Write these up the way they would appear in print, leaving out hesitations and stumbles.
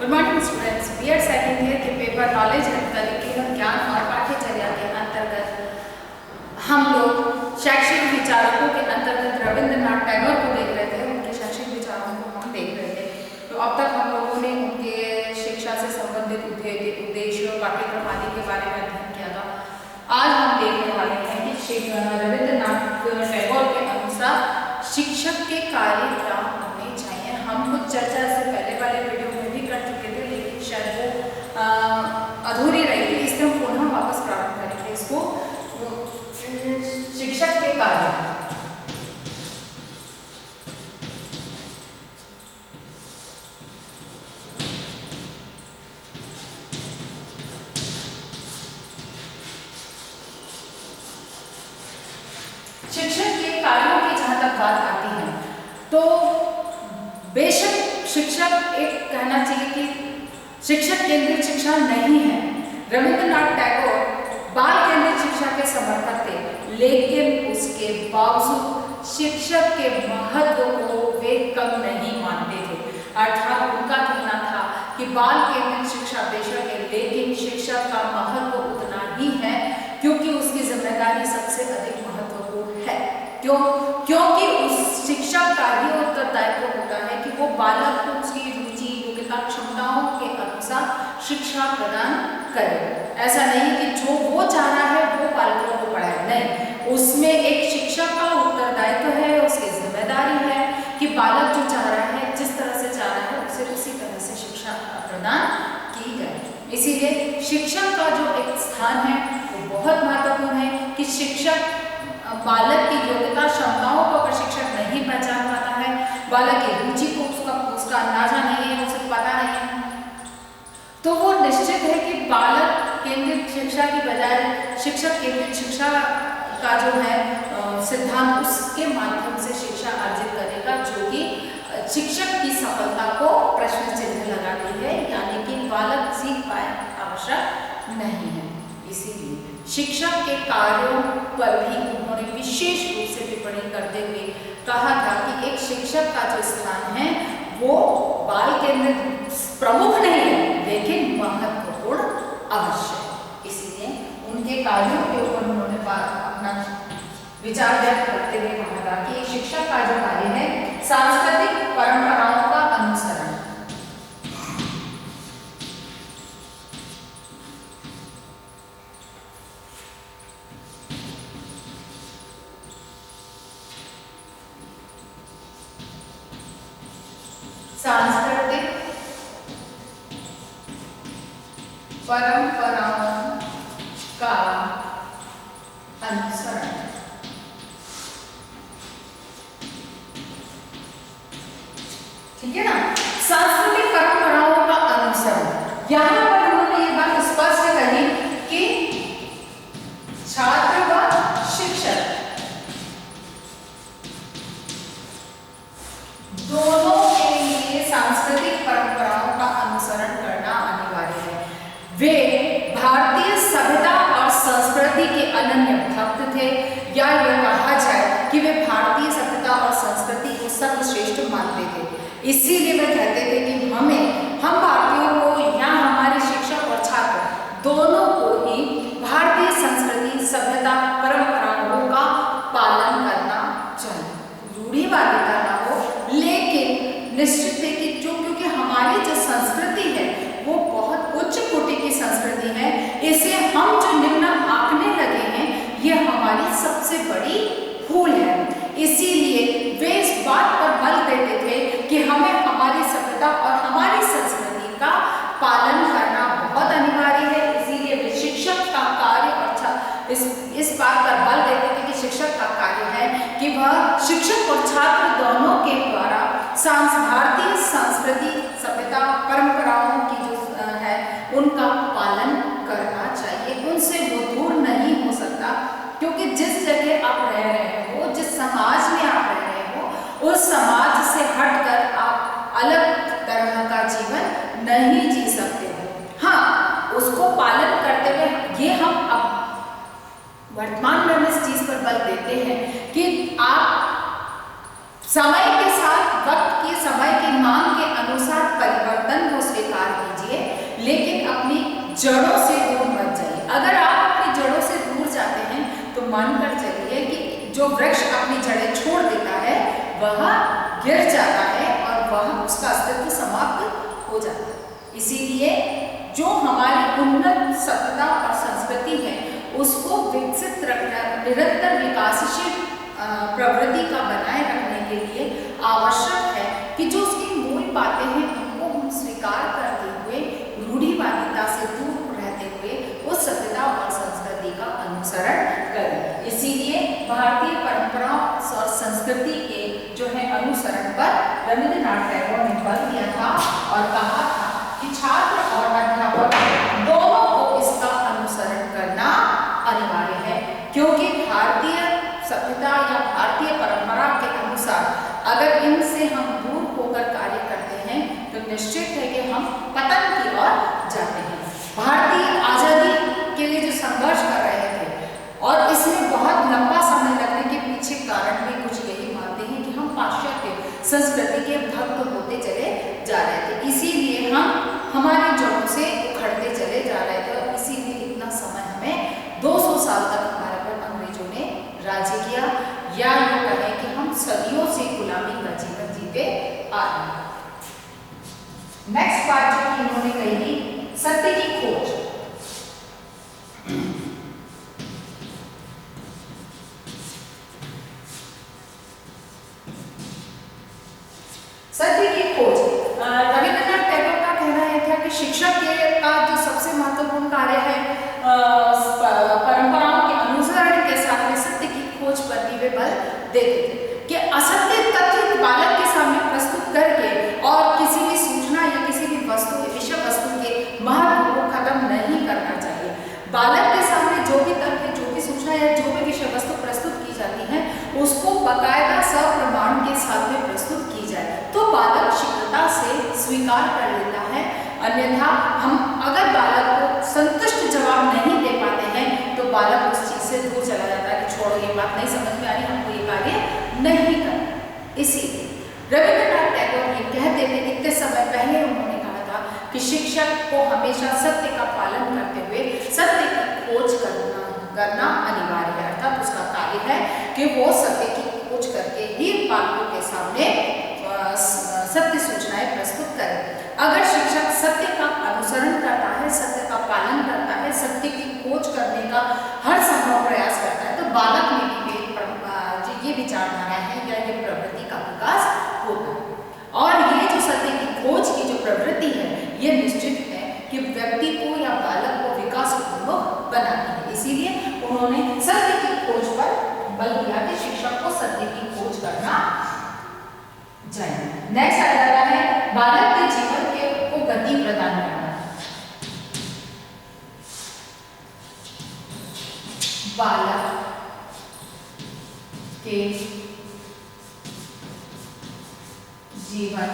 Good morning students, BEd second year के paper knowledge and curriculum ज्ञान और पाठ्यचर्या के अंतर्गत हम लोग शैक्षिक विचारकों के अंतर्गत रविंद्रनाथ टैगोर को देख रहे थे। उनके शैक्षिक विचारों को हम देख रहे थे। तो अब तक हम लोगों ने उनके शिक्षा से संबंधित उद्देश्य, पाठ्यक्रम आदि के बारे में अध्ययन किया था। आज हम देखने वाले हैं कि रविंद्रनाथ टैगोर के अनुसार शिक्षक के कार्य क्या होने चाहिए। हम कुछ चर्चा से पहले वाले वीडियो में भी कर चुके थे, लेकिन शायद वो अधूरी रही थी, इसलिए हम पुनः वापस प्रारंभ करेंगे इसको। शिक्षक के कार्य, शिक्षक के कार्यों की जहां तक बात आती है तो बेशक शिक्षक एक कहना चाहिए कि शिक्षक केंद्रित शिक्षा नहीं है। रविंद्रनाथ टैगोर बाल केंद्रित शिक्षा के समर्थक थे, लेकिन उसके बावजूद शिक्षक के महत्व को वे कम नहीं मानते थे। अर्थात उनका कहना था कि बाल केंद्रित शिक्षा बेशक है, लेकिन शिक्षक का महत्व उतना ही है क्योंकि उसकी जिम्मेदारी सबसे अधिक महत्वपूर्ण है। क्यों? क्योंकि उस शिक्षक का ही उत्तरदायित्व होता है कि वो बालक को उसकी रुचि, योग्यता, क्षमताओं के अनुसार शिक्षा प्रदान करे। ऐसा नहीं कि जो वो चाह रहा है वो बालकों को पढ़ाए, नहीं, उसमें एक शिक्षक का उत्तरदायित्व है, उसकी जिम्मेदारी है कि बालक जो चाह रहा है, जिस तरह से चाह रहा है, उसे उसी तरह से शिक्षा प्रदान की जाए। इसीलिए शिक्षक का जो एक स्थान है वो बहुत महत्वपूर्ण है कि शिक्षक बालक की योग्यता, क्षमताओं को अगर शिक्षक नहीं पहचान पाता है, बालक की रुचि को उसका अंदाजा नहीं है, उसे पता नहीं है, तो वो निश्चित है कि बालक केंद्रित शिक्षा की बजाय शिक्षक केंद्रित शिक्षा का जो है सिद्धांत, उसके माध्यम से शिक्षा अर्जित करेगा, जो कि शिक्षक की सफलता को प्रश्न चिन्ह लगाती है, यानी कि बालक सीख पाए आवश्यक नहीं है। इसीलिए शिक्षक के कार्यों पर भी उन्होंने विशेष रूप से टिप्पणी करते हुए कहा था कि एक शिक्षक का जो स्थान है वो बाल केंद्रित प्रमुख नहीं है, लेकिन महत्वपूर्ण अवश्य है। इसलिए उनके कार्यों के ऊपर उन्होंने अपना विचार व्यक्त करते हुए कहा था कि शिक्षक का जो कार्य है सांस्कृतिक परंपराओं का अनुसरण, सांस्कृतिक परंपराओं का अनुसरण, ठीक है ना। सांस्कृतिक परंपराओं का अनुसरण, यहां पर उन्होंने ये बात स्पष्ट कही कि छात्र व शिक्षक दोनों के लिए सांस्कृतिक परंपराओं का अनुसरण करना अनिवार्य है। वे भारतीय सभ्यता और संस्कृति के अनन्य भक्त थे, या यह कहा जाए कि वे भारतीय सभ्यता और संस्कृति को सर्वश्रेष्ठ मानते थे। इसीलिए वे कहते थे कि हम भारतीयों को या हमारे शिक्षक और छात्र दोनों को ही भारतीय संस्कृति, सभ्यता, परंपराओं का पालन करना चाहिए। रूढ़िवादी करना हो, लेकिन निश्चित है कि क्योंकि हमारी जो संस्कृति है वो बहुत उच्च कोटि की संस्कृति है, इसे हम जो निम्न आंकने लगे हैं ये हमारी सबसे बड़ी भूल है। इसीलिए वे इस बात पर बल देते थे कि हमें हमारी सभ्यता और हमारी संस्कृति का पालन करना बहुत अनिवार्य है। इसीलिए वे शिक्षक का कार्य और इस बात पर बल देते थे कि शिक्षक का कार्य है कि वह शिक्षक और छात्र दोनों के द्वारा भारतीय संस्कृति, सभ्यता, परंपराओं की जो है उनका पालन करना चाहिए। उनसे वो दूर नहीं हो सकता, क्योंकि जिस जगह आप रह रहे हो, जिस समाज में आप रह रहे हो, उस समाज से हटकर आप अलग तरह का जीवन नहीं जी सकते हो। हाँ, उसको पालन करते हुए ये हम अब वर्तमान में इस चीज पर बल देते हैं कि आप समय के साथ, वक्त की, समय की मांग के अनुसार परिवर्तन को स्वीकार लेकिन अपनी जड़ों से दूर मत जाइए। अगर आप अपनी जड़ों से दूर जाते हैं तो मानकर चलिए कि जो वृक्ष अपनी जड़ें छोड़ देता है वह गिर जाता है और वह उसका अस्तित्व समाप्त हो जाता है। इसीलिए जो हमारी उन्नत सभ्यता और संस्कृति है उसको विकसित रखना, निरंतर विकासशील प्रवृत्ति का बनाए रखने के लिए आवश्यक है कि जो उसकी मूल बातें हैं उनको हम स्वीकार करते हुए रूढ़िवादिता से दूर रहते हुए उस सभ्यता और संस्कृति का अनुसरण करें। इसीलिए भारतीय परंपराओं और संस्कृति के जो है अनुसरण पर रविंद्रनाथ टैगोर ने बल दिया था और कहा था कि छात्र और अध्यापक दोनों को इसका अनुसरण करना अनिवार्य है, क्योंकि भारतीय सभ्यता या भारतीय परंपरा के अनुसार अगर इनसे हम दूर होकर कार्य करते हैं तो निश्चित है कि हम पतन की ओर जाते हैं। भारतीय आजादी के लिए जो संघर्ष कर रहे थे और इसमें बहुत लंबा समय लगने के पीछे कारण भी कुछ यही मानते हैं कि हम पाश्चात्य संस्कृति के भक्त होते चले जा रहे थे, इसीलिए हम हमारी जड़ों से उखड़ते चले जा रहे थे और इसीलिए इतना समय हमें 200 साल तक हमारे पर अंग्रेजों ने राज्य किया, या यूं कहें कि हम सदियों से गुलामी का जीवन जीते आ रहे हैं। नेक्स्ट बात जो इन्होंने कही थी सत्य की खोज। सत्य की खोज रविंद्रनाथ टैगोर का कहना यह था कि शिक्षा का जो सबसे महत्वपूर्ण कार्य है परंपराओं के अनुसरण के साथ में सत्य की खोज पर भी वे बल देते थे कि असत्य तथ्य बालक के सामने प्रस्तुत करके और किसी भी सूचना या किसी भी वस्तु विषय वस्तु के महत्व को खत्म नहीं करना चाहिए। बालक के सामने जो भी तथ्य, जो भी सूचना या जो भी विषय वस्तु प्रस्तुत की जाती है उसको बाकायदा सप्रमाण के साथ में प्रस्तुत की जाए तो बालक शीघ्रता से स्वीकार कर लेता है। अन्यथा हम अगर बालक को संतुष्ट जवाब नहीं दे पाते हैं तो बालक उस चीज से दूर चला जाता है कि छोड़ो ये बात नहीं समझ में आ रही, हमको ये कार्य नहीं करना। इसीलिए रविंद्रनाथ टैगोर ये कहते थे, इतने समय पहले उन्होंने कहा था कि शिक्षक को हमेशा सत्य का पालन करते हुए सत्य की खोज करना अनिवार्य है, अर्थात उसका कार्य है कि वो सत्य की खोज करके ही बालकों के सामने सत्य सूचनाएं प्रस्तुत करें। अगर शिक्षक सत्य का अनुसरण करता है, सत्य का पालन करता है, सत्य की खोज करने का हर संभव प्रयास करता है तो बालक में भी ये विचारधारा है या ये प्रवृत्ति का विकास होता है। और ये जो सत्य की खोज की जो प्रवृत्ति है ये निश्चित है कि व्यक्ति को या बालक को विकास उन्मुख बनाती है। इसीलिए उन्होंने सत्य की खोज पर बल दिया कि शिक्षक को सत्य की खोज करना चाहिए। नेक्स्ट आ जाता है बालक के जीवन को गति प्रदान करना। बालक के जीवन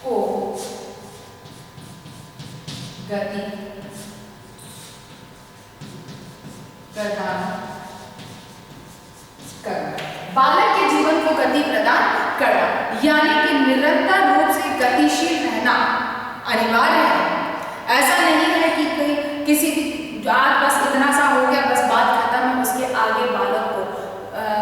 को गति प्रदान करना। बालक के जीवन को गति प्रदान करना यानी कि निरंतर रूप से गतिशील रहना अनिवार्य है। ऐसा नहीं है कि किसी भी आज बस इतना सा हो गया बस बात खत्म है, उसके आगे बालक को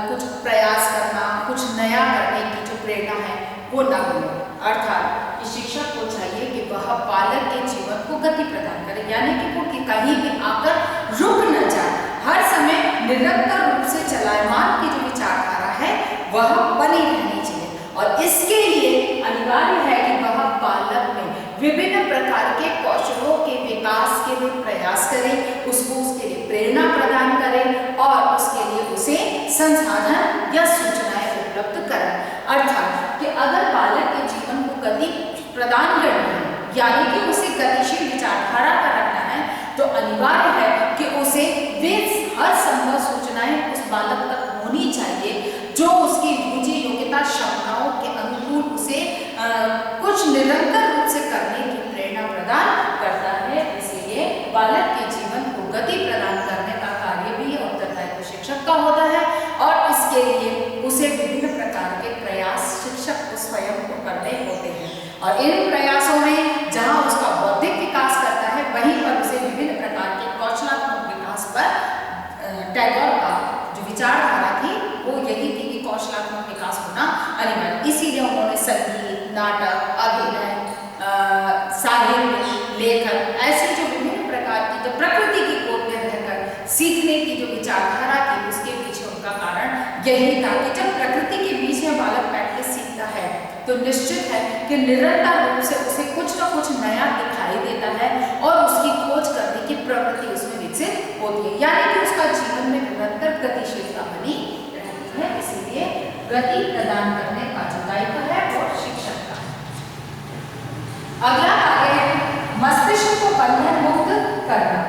कुछ प्रयास करना, कुछ नया करने की जो प्रेरणा है वो न मिले। अर्थात शिक्षक को चाहिए कि वह बालक के जीवन को गति प्रदान करे, यानी कि वो कहीं भी आकर रुक न जाए, हर समय निरंतर रूप से चलायमान की जो विचारधारा है वह बनी रहनी चाहिए। और इसके लिए अनिवार्य है कि वह बालक में विभिन्न प्रकार के कौशलों के विकास के लिए प्रयास करें, उसको उसके लिए प्रेरणा प्रदान करें और उसके लिए उसे संसाधन या सूचनाएं उपलब्ध करें। अर्थात कि अगर बालक के जीवन को गति प्रदान करनी है यानी कि उसे गतिशील विचारधारा का रखना है तो अनिवार्य है कि उसे वे हर संभव सूचनाएं उस बालक तक होनी चाहिए जो उसकी रुचि, योग्यता, क्षमताओं के अनुकूल उसे कुछ निरंतर रूप से करने की प्रेरणा प्रदान करता है। इसीलिए बालक के जीवन को गति प्रदान करने का कार्य भी उत्तरदायित्व शिक्षक का होता है और इसके लिए उसे विभिन्न प्रकार के प्रयास शिक्षक को स्वयं को करने होते हैं। और इन प्रयासों में जहाँ उसका बौद्धिक कि निरंतर रूप से उसे कुछ ना कुछ नया दिखाई देता है और उसकी खोज करने की प्रवृत्ति उसमें विकसित होती है, यानी कि उसका जीवन में निरंतर गतिशीलता बनी रहती है। इसीलिए गति प्रदान करने का जो दायित्व है वो शिक्षक का है। अगला कार्य है मस्तिष्क को बंधन मुक्त करना।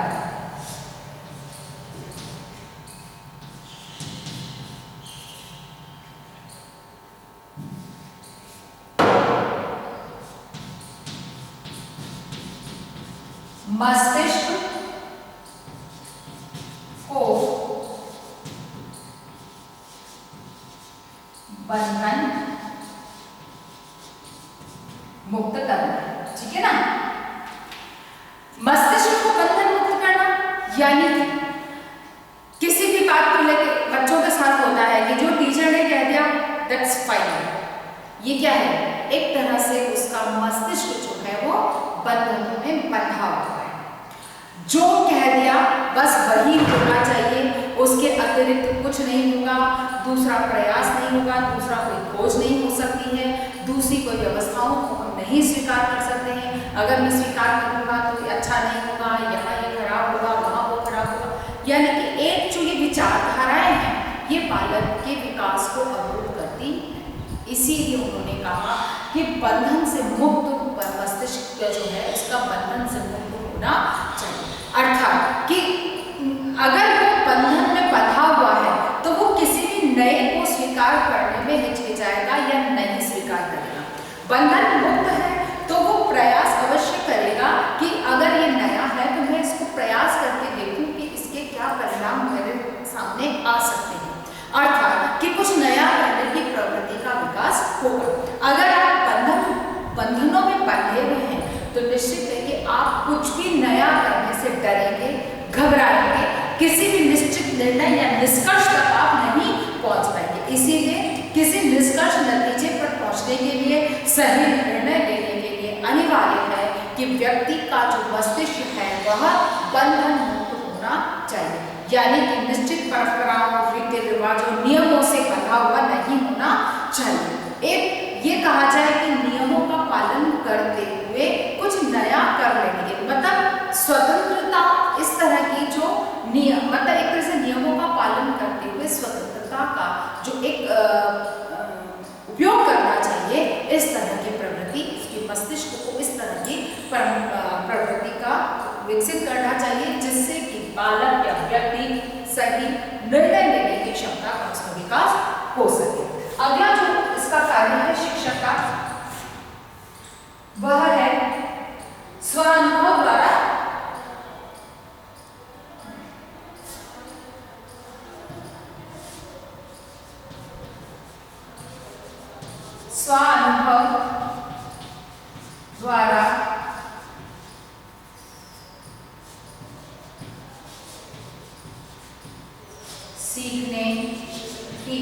मस्तिष्क को बंधन मुक्त करना, ठीक है ना। मस्तिष्क को बंधन मुक्त करना यानी किसी भी बात को लेकर बच्चों के साथ होता है कि जो टीचर ने कह दिया दैट्स फाइन, ये क्या है, एक तरह से उसका मस्तिष्क जो है वो बंधनों में बंधा हुआ है। जो कह दिया बस वही होना चाहिए, उसके अतिरिक्त कुछ नहीं होगा, दूसरा प्रयास नहीं होगा, दूसरा कोई खोज नहीं हो सकती है, दूसरी कोई व्यवस्थाओं को हम नहीं स्वीकार कर सकते हैं। अगर मैं स्वीकार करूँगा तो ये अच्छा नहीं होगा, यहाँ ये खराब होगा, वहाँ वो खराब होगा, यानी कि एक जो ये विचारधाराएं हैं ये बालक के विकास को अवरुद्ध करती हैं। इसीलिए उन्होंने कहा कि बंधन से मुक्त मस्तिष्क जो है उसका बंधन से मुक्त होना चाहिए, अर्थात कि अगर वो बंधन में बंधा हुआ है तो वो किसी भी नए को स्वीकार करने में हिचकिचाएगा या नहीं स्वीकार करेगा। बंधन मुक्त है तो वो प्रयास अवश्य करेगा कि अगर ये नया है तो मैं इसको प्रयास करके देखूं कि इसके क्या परिणाम मेरे सामने आ सकते हैं, अर्थात कि कुछ नया करने की प्रवृत्ति का विकास होगा। अगर आप बंधनों में बंधे हुए हैं तो निश्चित है कि आप कुछ भी नया करने से डरेंगे, घबराएंगे, किसी भी निश्चित निर्णय या निष्कर्ष तक आप नहीं पहुंच पाएंगे। इसीलिए किसी निष्कर्ष नतीजे पर पहुंचने के लिए, सही निर्णय लेने के लिए अनिवार्य है कि व्यक्ति का जो मस्तिष्क है वह बंधन मुक्त होना चाहिए, यानी कि निश्चित परंपराओं, रीति रिवाजों, नियमों से बंधा हुआ नहीं होना चाहिए। एक ये कहा जाए कि नियमों का पालन करते हुए कुछ नया कर लेने के, मतलब स्वतंत्रता, इस तरह की जो नियम, मतलब एक तरह से नियमों का पालन करते हुए स्वतंत्रता का जो एक उपयोग करना चाहिए, इस तरह की प्रवृत्ति, उसके मस्तिष्क को इस तरह की प्रवृत्ति का विकसित करना चाहिए जिससे कि बालक या व्यक्ति सही निर्णय लेने की क्षमता का उसका विकास हो सके। अगला जो इसका कार्य है शिक्षक का, वह है स्वानुभव द्वारा सीखने की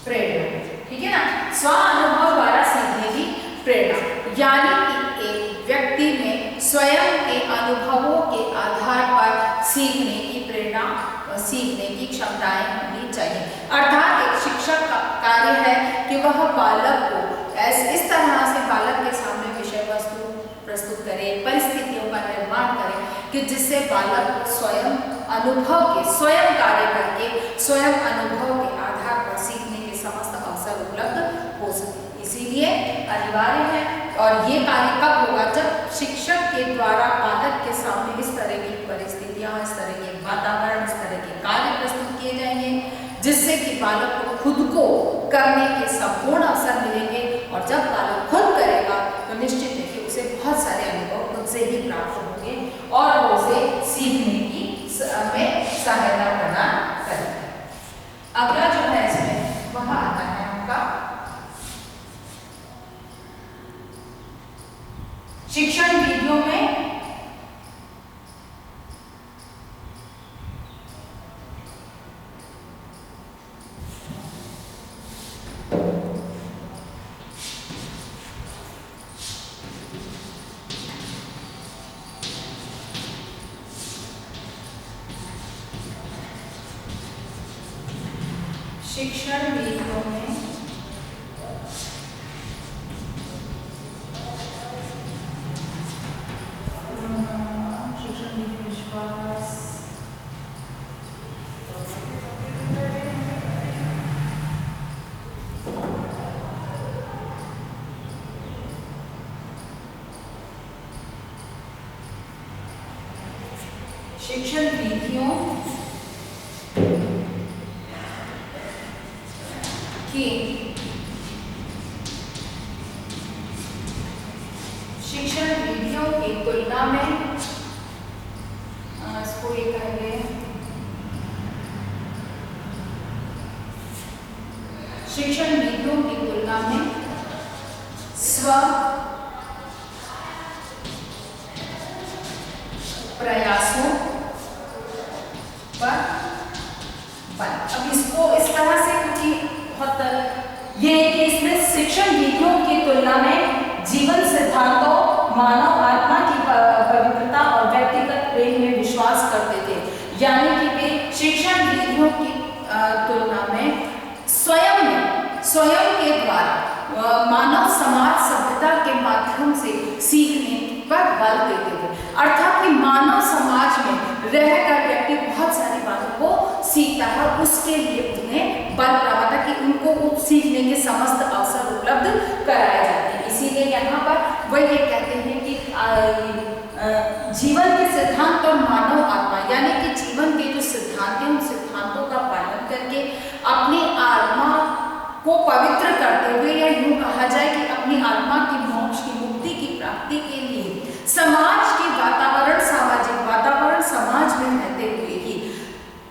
प्रेरणा, ठीक है ना। स्व अनुभव द्वारा सीखने की प्रेरणा यानी कि एक व्यक्ति में स्वयं के अनुभवों के आधार पर सीखने की प्रेरणा, सीखने की क्षमताएं होनी चाहिए। अर्थात एक शिक्षक का कार्य है कि वह बालक को इस तरह से बालक के सामने विषय वस्तु प्रस्तुत करे, परिस्थितियों का निर्माण करे कि जिससे बालक को स्वयं अनुभव के, स्वयं कार्य करके, स्वयं अनुभव के आधार पर सीखने के समस्त अवसर उपलब्ध हो सके। इसीलिए अनिवार्य है, और ये कार्य कब होगा, जब शिक्षक के द्वारा बालक के सामने इस तरह की परिस्थितियां, इस तरह के वातावरण, इस तरह के कार्य प्रस्तुत किए जाएंगे जिससे कि बालक को खुद को करने के संपूर्ण अवसर मिलेंगे। और जब बालक खुद करेगा तो निश्चित है कि उसे बहुत सारे अनुभव खुद से ही प्राप्त होंगे और वो उसे सीखने की में सहायता प्रदान करेगा। अगला जो है इसमें वह आता है आपका शिक्षण विधियों में शिक्षण विधियों की तुलना में इसको ये कहेंगे शिक्षण विधियों की तुलना में स्व प्रयासों पर बल। अब इसको इस तरह से, क्योंकि बहुत ये कि इसमें शिक्षण विधियों की तुलना में जीवन सिद्धांतों, मानव आत्मा की पवित्रता और व्यक्तिगत प्रेम में विश्वास करते थे। यानी कि वे शिक्षण विधियों की तुलना में स्वयं के द्वारा मानव समाज सभ्यता के माध्यम से सीखने पर बल देते थे। अर्थात कि मानव समाज में रहकर व्यक्ति बहुत सारी बातों को सीखता है, उसके लिए उन्हें बल प्राप्त था कि उनको सीखने के समस्त अवसर उपलब्ध कराए जाते हैं। इसीलिए यहाँ पर वह ये कहते हैं कि जीवन के सिद्धांत और मानव आत्मा, यानी कि जीवन के जो सिद्धांत हैं उन सिद्धांतों का पालन करके अपनी आत्मा को पवित्र करते हुए, या यूं कहा जाए कि अपनी आत्मा की मोक्ष की मुक्ति की प्राप्ति के लिए समाज के वातावरण, सामाजिक वातावरण, समाज में रहते हुए ही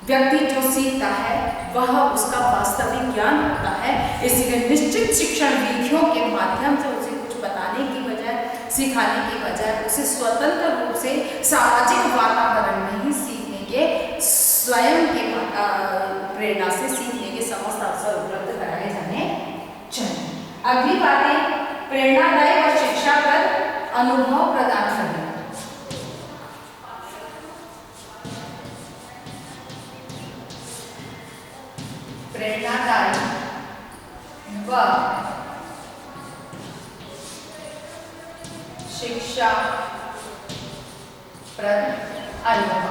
व्यक्ति जो सीखता है वह उसका वास्तविक ज्ञान होता है। इसलिए निश्चित शिक्षण विधियों के माध्यम से उसे कुछ बताने की बजाय, सिखाने की बजाय उसे स्वतंत्र रूप से सामाजिक वातावरण में ही सीखने के, स्वयं के प्रेरणा से सीखने के समस्त अवसर उपलब्ध कराए जाने चाहिए। अगली बातें प्रेरणादायक और शिक्षा पर अनुभव प्रदान करना। प्रेरणादायक व शिक्षा प्रद अनुभव।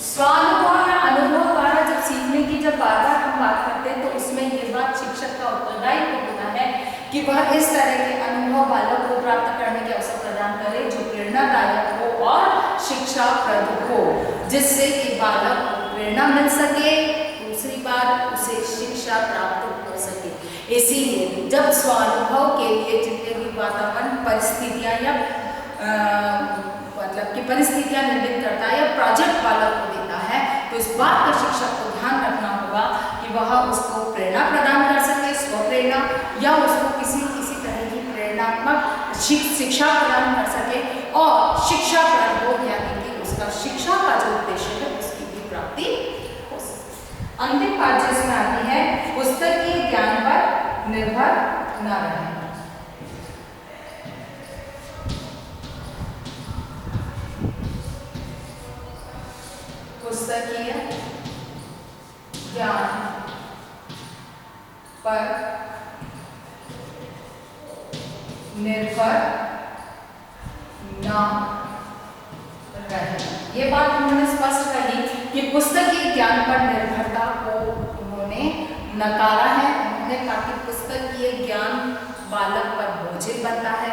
स्वानुभव या अनुभव द्वारा जब सीखने की जब बात हम बात करते हैं तो उसमें ये बात शिक्षक का उत्तरदायित्व होता है कि वह इस तरह के अनुभव बालक को प्राप्त करने के अवसर प्रदान करे जो प्रेरणादायक हो और शिक्षाप्रद हो, जिससे कि बालक को प्रेरणा मिल सके, दूसरी बात उसे शिक्षा प्राप्त हो सके। इसीलिए जब स्वानुभव के लिए जितने भी वातावरण, परिस्थितियां या मतलब कि परिस्थितियां निर्मित करता है या प्रोजेक्ट बालक को देता है, तो इस बात का शिक्षक को ध्यान रखना होगा कि वह उसको प्रेरणा प्रदान कर सके, स्वप्रेरणा, या उसको किसी तरह की प्रेरणात्मक शिक्षा प्रदान कर सके और शिक्षा प्रद हो, यानी कि उसका शिक्षा का जो उद्देश्य है उसकी भी प्राप्ति हो सके। अंतिम बात जो इसमें आती है, पुस्तकीय ज्ञान पर निर्भर न रहे। पुस्तकीय ज्ञान पर निर्भर न रहे। ये बात उन्होंने स्पष्ट कही कि पुस्तकीय ज्ञान पर निर्भरता को उन्होंने नकारा है। उन्होंने कहा कि पुस्तकीय ज्ञान बालक पर बोझिल बनता है,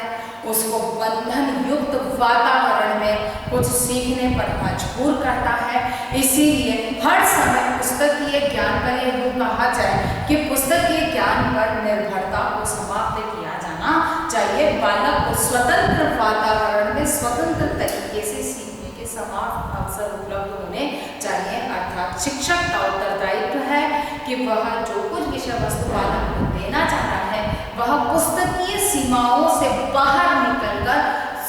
उसको बंधन युक्त वातावरण में कुछ सीखने पर मजबूर करता है। इसीलिए हर समय पुस्तकीय ज्ञान पर यह कहा जाए कि पुस्तकीय ज्ञान पर निर्भरता को समाप्त किया जाना चाहिए। बालक को स्वतंत्र वातावरण में स्वतंत्र तरीके से सीखने के समान अवसर उपलब्ध होने चाहिए। अर्थात शिक्षक का उत्तरदायित्व है कि वह जो कुछ विषय वस्तु बालक को देना चाहता है वह पुस्तकीय सीमाओं से बाहर निकलकर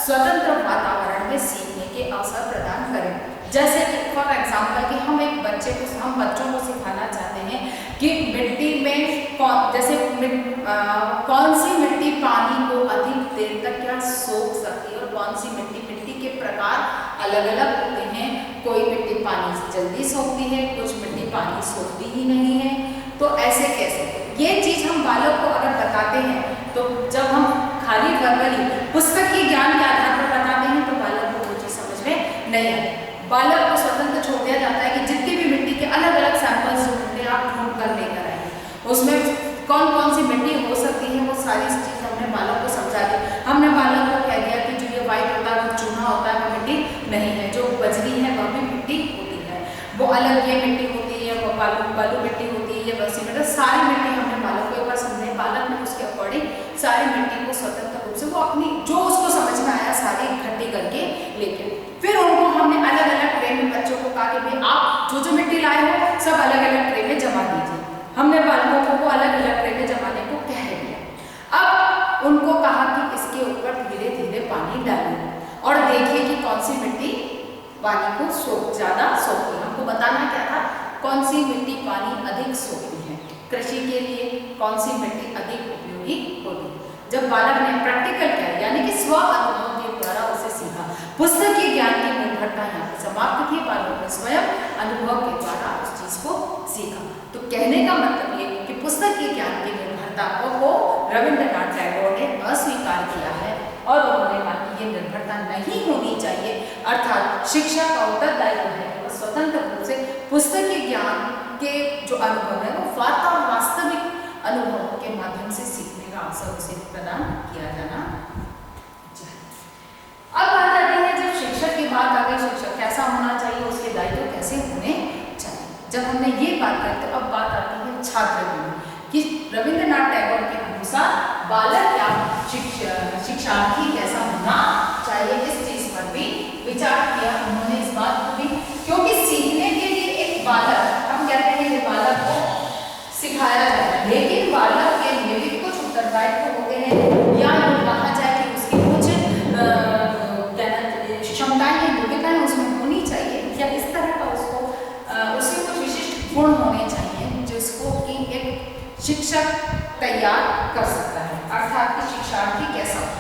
स्वतंत्र वातावरण में सीखने के अवसर प्रदान करें। जैसे कि फॉर एग्जाम्पल कि हम बच्चों को सिखाना चाहते हैं कि मिट्टी में कौन सी मिट्टी पानी को अधिक देर तक क्या सोख सकती है और कौन सी मिट्टी के प्रकार अलग अलग होते हैं। कोई मिट्टी पानी जल्दी सोखती है, कुछ मिट्टी पानी सोखती ही नहीं है। तो ऐसे कैसे ये चीज हम बालक को अगर बताते हैं तो जब हम खाली वर्बली पुस्तकीय ज्ञान के आधार पर बताते हैं तो बालक को वो चीज समझ में नहीं आती। बालक को स्वतंत्र छोड़ दिया जाता है कि जितनी भी मिट्टी के अलग अलग सैंपल्स जो होते हैं आप ढूंढ कर लेकर आइए, उसमें कौन कौन सी मिट्टी हो सकती है वो सारी चीज हमने बालक को समझा दी। हमने बालक को कह दिया कि जो ये व्हाइट होता है वो चूना होता है, बालू मिट्टी होती है या बसी मिट्टी, सारी मिट्टी हमने बालक को एक बार समझे, बालक ने उसके अकॉर्डिंग सारी मिट्टी को स्वतंत्र रूप से वो अपनी जो उसको समझ में आया सारी इकट्ठी करके लेके, फिर उनको हमने अलग अलग ट्रे में बच्चों को कहा कि भाई आप जो जो मिट्टी लाए हो सब अलग अलग ट्रे में जमा दीजिए। हमने बालकों को अलग अलग ट्रे में जमाने को कह दिया। अब उनको कहा कि इसके ऊपर धीरे धीरे पानी डालिए और देखिए कि कौन सी मिट्टी पानी को ज्यादा सोखती है। हमको बताना क्या था, कौन सी मिट्टी पानी अधिक सोखती है, कृषि के लिए कौन सी मिट्टी अधिक उपयोगी होती है। जब बालक ने प्रैक्टिकल किया यानी कि स्व अनुभव के द्वारा उसे सीखा, पुस्तक के ज्ञान की निर्भरता यहाँ पर समाप्त थी, बालक ने स्वयं अनुभव के द्वारा उस चीज को सीखा। तो कहने का मतलब ये कि पुस्तक के ज्ञान की निर्भरता को रविंद्रनाथ टैगोर ने अस्वीकार किया है और उन्होंने कहा कि ये निर्भरता नहीं होनी चाहिए, अर्थात शिक्षा का उत्तरदायित्व है और स्वतंत्र रूप से पुस्तक के ज्ञान के जो अनुभव है वो वास्तविक अनुभवों के माध्यम से सीखने का अवसर उसे प्रदान किया जाना चाहिए। अब बात आती है जब शिक्षक की बात आ गई, शिक्षक कैसा होना चाहिए, उसके दायित्व कैसे होने चाहिए। जब हमने ये बात करी तो अब बात आती है छात्र की, कि रविंद्रनाथ टैगोर के अनुसार बालक या शिक्षार्थी कैसा होना चाहिए, इस चीज पर भी विचार किया उन्होंने इस बात को भी, क्योंकि सीखने के लिए एक बालक, हम कहते हैं कि बालक को सिखाया जाता है, लेकिन बालक के लिए भी कुछ उत्तरदायित्व होते हैं या कहा जाए कि उसकी कुछ क्षमताएं या योग्यताएं उसमें होनी चाहिए या इस तरह का उसके कुछ विशिष्ट गुण होने चाहिए जिसको कि एक शिक्षक तैयार कर सकता है, अर्थात कि शिक्षार्थी कैसा हो।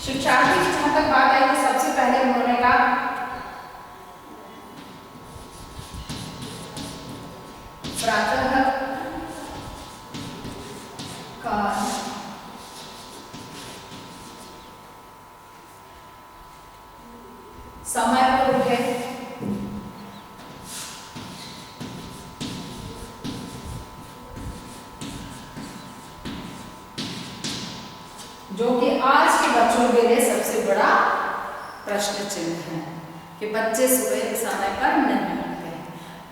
शिक्षार्थी की जहां तक बात आई तो सबसे पहले उन्होंने कहा प्रातः काल समय पर उठे, जो कि आज के बच्चों के लिए सबसे बड़ा प्रश्न चिन्ह है कि बच्चे सुबह समय पर नहीं उठते हैं।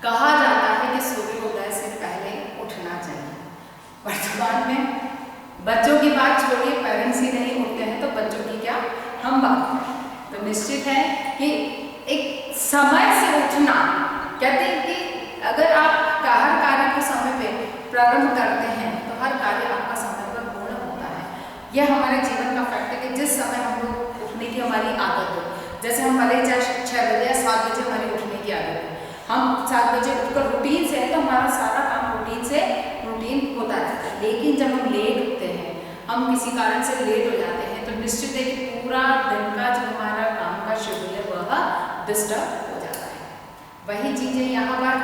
कहा जाता है कि सूर्योदय से पहले उठना चाहिए। वर्तमान में बच्चों की बात छोड़िए, पेरेंट्स ही नहीं उठते हैं तो बच्चों की क्या हम बात करें। तो निश्चित है कि एक समय से उठना, कहते हैं कि अगर आप हर कार्य को समय पे प्रारंभ करते हैं तो हर कार्य आपका समय पर पूर्ण होता है। यह हमारे जीवन का फैक्ट है कि जिस समय हम लोग उठने की हमारी आदत हो, जैसे हम भले चाहे 6 बजे या 7 बजे हमारी उठने की आदत है, हम 7 बजे उठकर रूटीन से है तो हमारा सारा काम रूटीन होता रहता है। लेकिन जब हम लेट उठते हैं, हम किसी कारण से लेट हो जाते हैं तो निश्चित है कि पूरा दिन का जो हमारा काम का शेड्यूल है वह डिस्टर्ब हो जाता है। वही चीज़ें यहाँ पर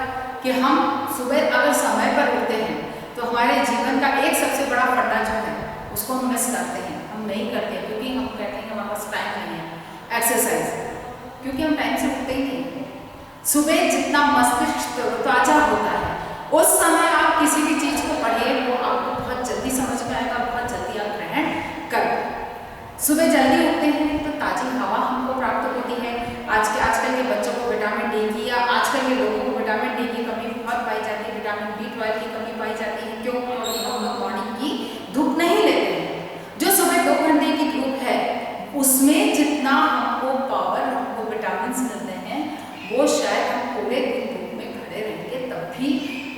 कि हम सुबह अगर समय पर उठते हैं तो हमारे जीवन का एक सबसे बड़ा फंडा जो है उसको हम मिस करते हैं, हम नहीं करते क्योंकि हम कहते हैं हमारे पास टाइम नहीं है एक्सरसाइज, क्योंकि हम टाइम से उठते ही नहीं। सुबह जितना मस्तिष्क ताजा होता है उस समय आप किसी भी चीज़ को पढ़िए वो आपको बहुत जल्दी समझ में आएगा, बहुत जल्दी आप ग्रहण कर। सुबह जल्दी उठते हैं तो ताज़ी हवा हमको प्राप्त होती है। आजकल के बच्चों को विटामिन डी की या आजकल के लोगों को विटामिन डी की कमी बहुत पाई जाती है, विटामिन B12 की कमी पाई जाती है। क्यों? क्योंकि हम लोग मॉर्निंग की धूप नहीं लेते हैं। जो सुबह 2 घंटे की धूप है उसमें जितना हमको पावर, हमको विटामिन मिलते हैं वो शायद हम पूरे दिन धूप में खड़े रहेंगे तब भी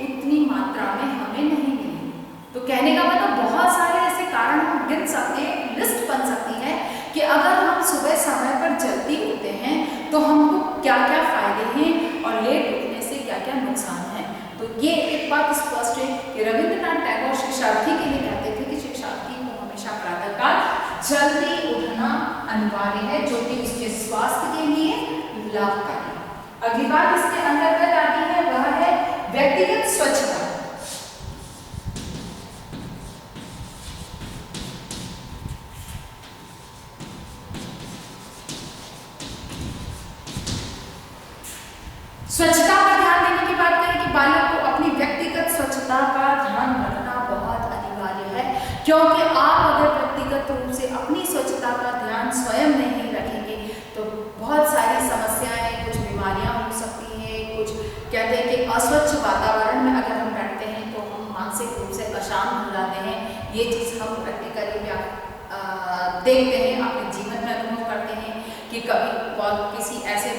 उतनी मात्रा में हमें नहीं मिलेगी। तो कहने का मतलब बहुत सारे ऐसे कारण हम गिन सकते हैं, लिस्ट बन सकती है कि अगर हम सुबह समय पर जल्दी उठते हैं तो हमको क्या क्या फायदे हैं और लेट उठने से क्या क्या नुकसान है। तो ये एक बात स्पष्ट है कि रविंद्रनाथ टैगोर शिक्षार्थी के लिए कहते थे कि शिक्षार्थी को हमेशा प्रातःकाल जल्दी उठना अनिवार्य है, जो कि उसके स्वास्थ्य के लिए लाभकारी। अगली बात इसके अंतर्गत आती है वह है व्यक्तिगत स्वच्छता। स्वच्छता पर ध्यान देने की बात करें कि बालक को अपनी व्यक्तिगत स्वच्छता का ध्यान रखना बहुत अनिवार्य है, क्योंकि आप अगर व्यक्तिगत रूप से अपनी स्वच्छता का ध्यान स्वयं नहीं रखेंगे तो बहुत सारी समस्याएं, कुछ बीमारियां हो सकती हैं। कुछ कहते हैं कि अस्वच्छ वातावरण में अगर हम रहते हैं तो हम मानसिक रूप से अशांत हो जाते हैं। ये चीज़ हम प्रैक्टिकली देखते हैं, अपने जीवन में अनुभव करते हैं कि कभी किसी ऐसे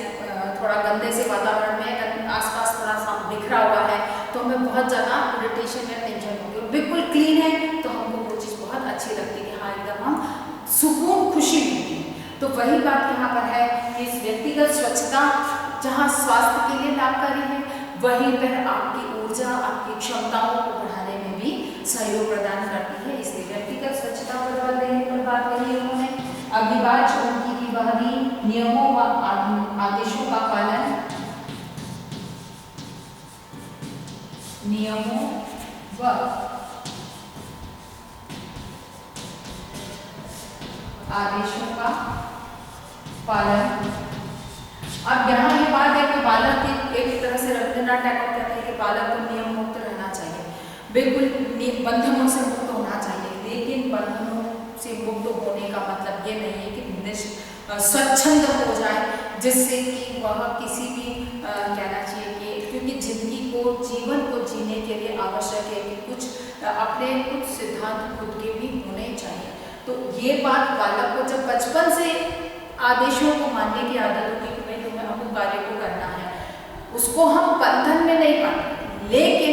थोड़ा गंदे से वातावरण में आसपास थोड़ा सा बिखरा हुआ है तो हमें बहुत ज़्यादा इरिटेशन या टेंशन होगी। बिल्कुल क्लीन है तो हमको वो चीज़ बहुत अच्छी लगती है कि हाँ एकदम हम सुकून खुशी मिलती है। तो वही बात यहाँ पर है कि इस व्यक्तिगत स्वच्छता जहाँ स्वास्थ्य के लिए लाभकारी है, वहीं पर आपकी ऊर्जा, आपकी क्षमताओं को बढ़ाने में भी सहयोग प्रदान करती है। इसलिए व्यक्तिगत स्वच्छता पर बल देने पर बात कही उन्होंने। अगली बात जो उनकी थी वह भी नियमों व आदेशों का पालन, नियमों व आदेशों का पालन। अब यहाँ ये बात है कि बालक की एक तरह से रविंद्रनाथ टैगोर कहते हैं कि बालक को नियम मुक्त रहना चाहिए, बिल्कुल बंधनों से मुक्त होना चाहिए। लेकिन बंधनों से मुक्त होने का मतलब ये नहीं है कि स्वच्छंद हो जाए, जिससे कि वह किसी भी कहना चाहिए कि क्योंकि जिंदगी को, जीवन को जीने के लिए आवश्यक है कि कुछ अपने कुछ सिद्धांत खुद के भी होने चाहिए। तो ये बात बालक को जब बचपन से आदेशों को मानने की आदत होगी कि भाई तुम्हें अमुक कार्य को करना है, उसको हम बंधन में नहीं पाते। लेकिन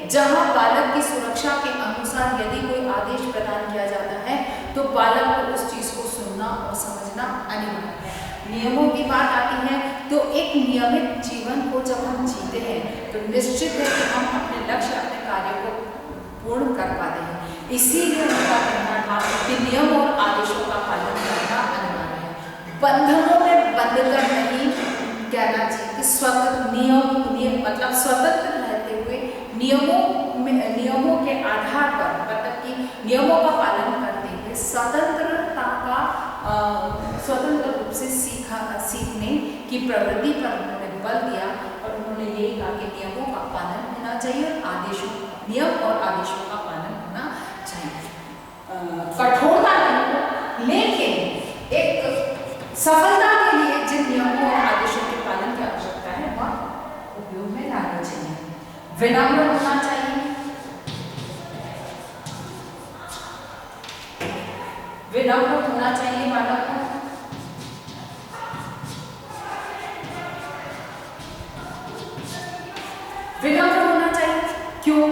जहाँ बालक की सुरक्षा के अनुसार यदि कोई आदेश प्रदान किया जाता है तो बालक को उस चीज़ को सुनना और समझना अनिवार्य है। नियमों की बात आती है तो एक नियमित जीवन को जब हम जीते हैं तो निश्चित है कि हम अपने लक्ष्य, अपने कार्य को पूर्ण कर पाते हैं। इसीलिए उनका कहना था कि नियम और आदेशों का पालन करना अनिवार्य है। बंधनों में बंध कर नहीं कहना चाहिए कि नियम मतलब स्वतंत्र रहते हुए नियमों के आधार पर, मतलब कि नियमों का पालन करते हुए स्वतंत्रता का स्वतंत्र रूप से सीखने की प्रवृत्ति पर उन्होंने बल दिया और उन्होंने यही कहा कि नियमों का पालन होना चाहिए और नियम और आदेशों का पालन होना चाहिए। कठोरता नहीं, लेकिन एक सफलता के लिए जिन नियमों और आदेशों के पालन की आवश्यकता है वह उपयोग में लाना चाहिए। विनम्र होना चाहिए, विनम्र होना चाहिए बालक को। विनम्र होना चाहिए क्यों?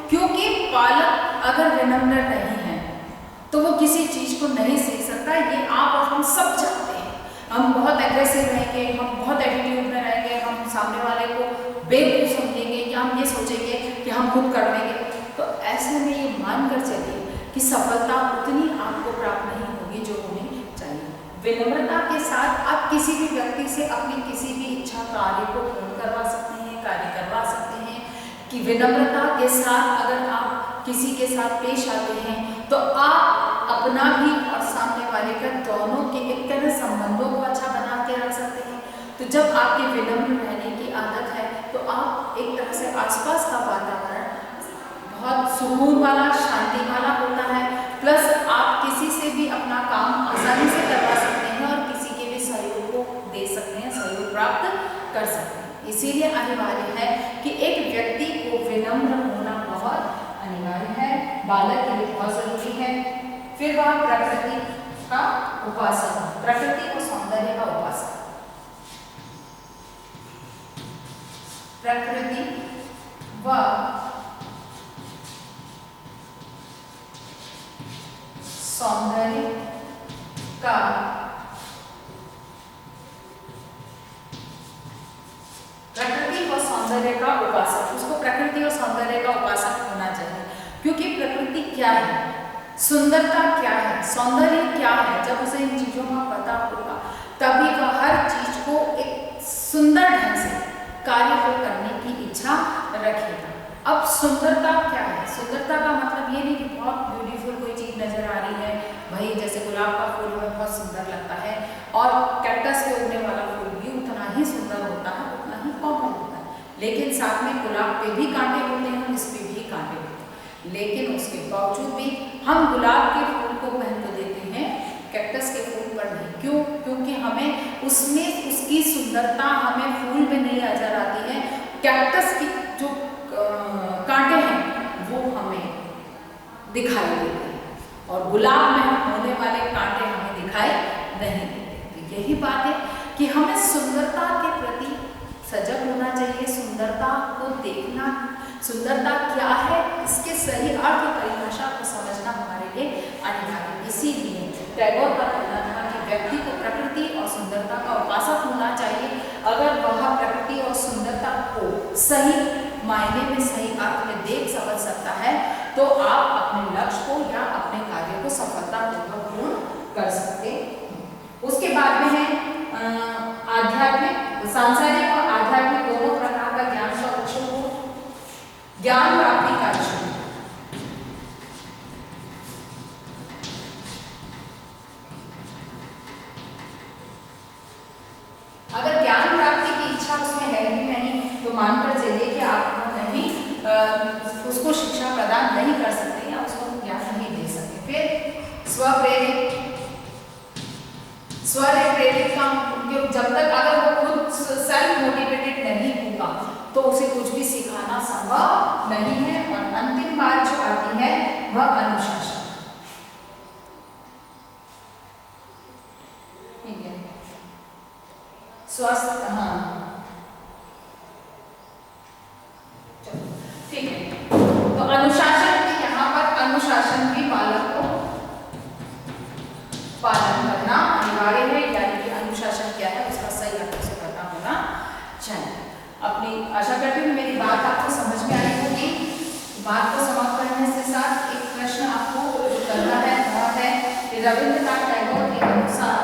क्योंकि बालक अगर विनम्र नहीं है तो वो किसी चीज को नहीं सीख सकता। ये आप और हम सब जानते हैं। हम बहुत एग्रेसिव रहेंगे, हम बहुत एटीट्यूड में रहेंगे, हम सामने वाले को बेवकूफ समझेंगे या हम ये सोचेंगे कि हम खुद कर लेंगे। तो ऐसे में ये मानकर चलिए कि सफलता उतनी आपको प्राप्त नहीं होगी जो होनी चाहिए। विनम्रता के साथ आप किसी भी व्यक्ति से अपनी किसी भी इच्छा कार्य को पूर्ण करवा सकते हैं, कार्य करवा सकते हैं। कि विनम्रता के साथ अगर आप किसी के साथ पेश आते हैं तो आप अपना भी और सामने वाले का दोनों के एक तरह संबंधों को अच्छा बना के रख सकते हैं। तो जब आपके विनम्र रहने की आदत है तो आप एक तरह से आसपास का वातावरण बहुत सुकून वाला, शांति वाला होता है। प्लस आप किसी से भी अपना काम आसानी से करवा सकते हैं और किसी के भी सहयोग को दे सकते हैं, सहयोग प्राप्त कर सकते हैं। इसीलिए अनिवार्य है कि एक व्यक्ति को विनम्र होना बहुत अनिवार्य है, बालक के लिए बहुत जरूरी है। फिर वह प्रकृति का उपासक, प्रकृति और सौंदर्य का उपासक। प्रकृति व सौंदर्य का प्रकृति और सौंदर्य का उपासक, उसको प्रकृति और सौंदर्य का उपासक होना चाहिए। क्योंकि प्रकृति क्या है, सुंदरता क्या है, सौंदर्य क्या है, जब उसे इन चीजों का पता होगा तभी वह हर चीज को एक सुंदर ढंग से कार्य को करने की इच्छा रखेगा। अब सुंदरता क्या है? सुंदरता का मतलब ये नहीं कि बहुत ब्यूटीफुल कोई चीज नजर आ रही है, भाई जैसे गुलाब का फूल हमें बहुत सुंदर लगता है और कैक्टस पे उगने वाला फूल भी उतना ही सुंदर होता है, उतना ही कॉमन होता है। लेकिन साथ में गुलाब पे भी कांटे होते हैं, इस पे भी कांटे होते हैं, लेकिन उसके बावजूद भी हम गुलाब के फूल को महत्व देते हैं कैक्टस के फूल पर नहीं। क्यों? क्योंकि हमें उसमें उसकी सुंदरता हमें फूल में नहीं नजर आती है। कैक्टस की जो कांटे हैं वो हमें दिखाई देते हैं और गुलाब में होने वाले कांटे हमें दिखाई नहीं देते। तो यही बात है कि हमें सुंदरता के प्रति सजग होना चाहिए, सुंदरता को देखना, सुंदरता क्या है इसके सही अर्थ परिभाषा को समझना हमारे लिए अनिवार्य। इसीलिए टैगोर का कहना था कि व्यक्ति को प्रकृति और सुंदरता का उपासक होना चाहिए। अगर वह प्रकृति और सुंदरता को सही मायने में, सही अर्थ में देख समझ सकता है तो आप अपने लक्ष्य को या अपने कार्य को सफलतापूर्वक पूर्ण कर सकते हैं। उसके बाद में है आध्यात्मिक, सांसारिक और आध्यात्मिक दोनों प्रकार का ज्ञान का लक्ष्य हो, ज्ञान प्राप्ति का लक्ष्य। अगर ज्ञान प्राप्ति की इच्छा उसमें है ही नहीं तो मानकर चलिए कि आप नहीं उसको शिक्षा प्रदान नहीं कर सकते या उसको ज्ञान नहीं दे सकते। फिर स्वप्रेरित, स्वप्रेरित काम, जब तक अगर वो खुद सेल्फ मोटिवेटेड नहीं होगा तो उसे कुछ भी सिखाना संभव नहीं है। और अंतिम बात जो आती है वह अनुशासन। ठीक है, स्वस्थ, हाँ ठीक है। तो अनुशासन के यहाँ पर अनुशासन भी बालक को पालन करना अनिवार्य है, यानी कि अनुशासन क्या है उसका सही अर्थ से पता होना चाहिए। अपनी आशा करती हूँ मेरी बात आपको समझ में आई होगी। बात को समाप्त करने से साथ एक प्रश्न आपको करना है, वह है कि रविंद्रनाथ टैगोर के अनुसार,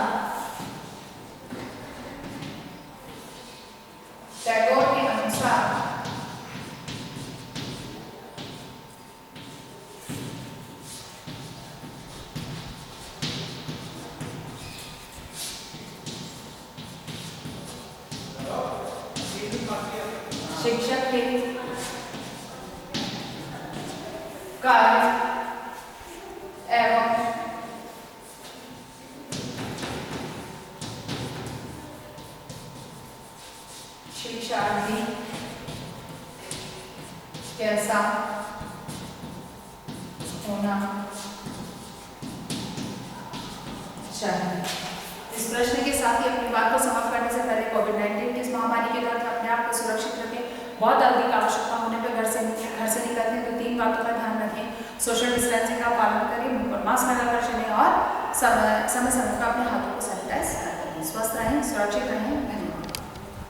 टैगोर के अनुसार शिक्षक के कार्य एवं शिक्षार्थी कैसा होना चाहिए। इस प्रश्न के साथ ही अपनी बात को समाप्त करने से पहले कोविड-19 की इस महामारी के दौरान अपने आप को सुरक्षित रखें। बहुत अधिक आवश्यकता होने पर घर से निकलते हैं तो 3 बातों का ध्यान रखें। सोशल डिस्टेंसिंग का पालन करें, मुंह पर मास्क लगाकर चलें और समय समय पर अपने हाथों को सैनिटाइज करें। स्वस्थ रहें, सुरक्षित रहें।